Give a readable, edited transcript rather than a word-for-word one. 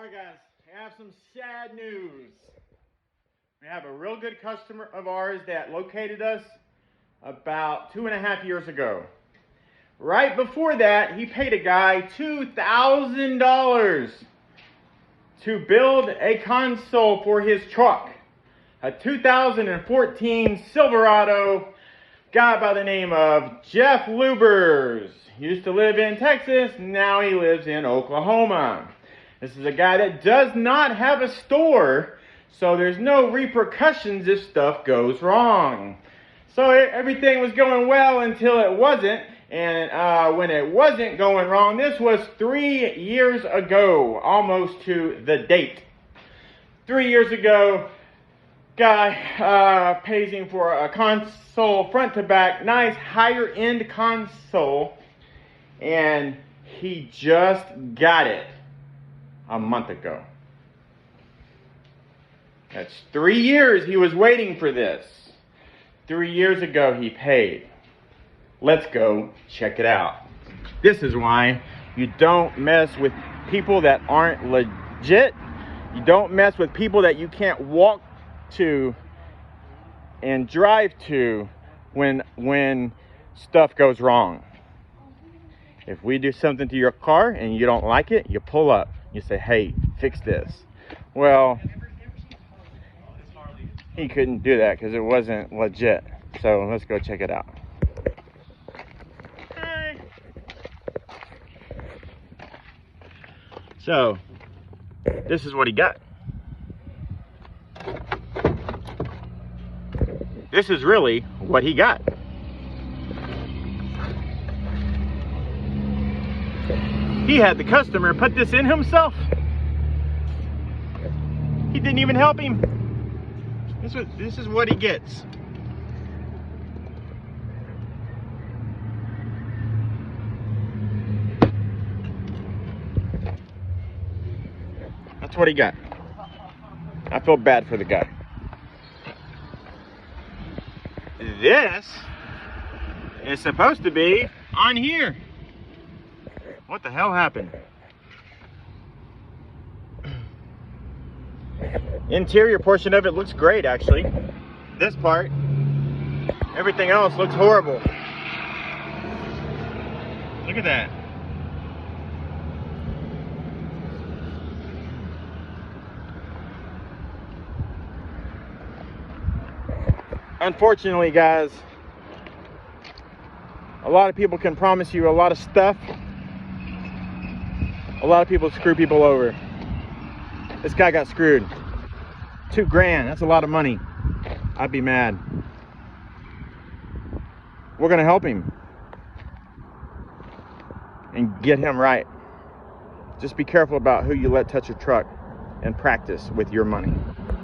Alright guys, I have some sad news. We have a real good customer of ours that located us about 2.5 years ago. Right before that, he paid a guy $2,000 to build a console for his truck. A 2014 Silverado, guy by the name of Jeff Lubers. He used to live in Texas, now he lives in Oklahoma. This is a guy that does not have a store, so there's no repercussions if stuff goes wrong. So everything was going well until it wasn't, and when it wasn't going wrong, this was 3 years ago, almost to the date. 3 years ago, guy pays him for a console front to back, nice higher end console, and he just got it a month ago. That's 3 years he was waiting for this. 3 years ago he paid. Let's go check it out. This is why you don't mess with people that aren't legit. You don't mess with people that you can't walk to and drive to when stuff goes wrong. If we do something to your car and you don't like it, you pull up. You say, hey, fix this. Well, he couldn't do that because it wasn't legit. So let's go check it out. Hi. So, this is what he got. This is really what he got. He had the customer put this in himself. He didn't even help him. This is what he gets. That's what he got. I feel bad for the guy. This is supposed to be on here. What the hell happened? Interior portion of it looks great, actually. This part, everything else looks horrible. Look at that. Unfortunately, guys, a lot of people can promise you a lot of stuff. A lot of people screw people over. This guy got screwed. $2 grand, that's a lot of money. I'd be mad. We're gonna help him and get him right. Just be careful about who you let touch your truck and practice with your money.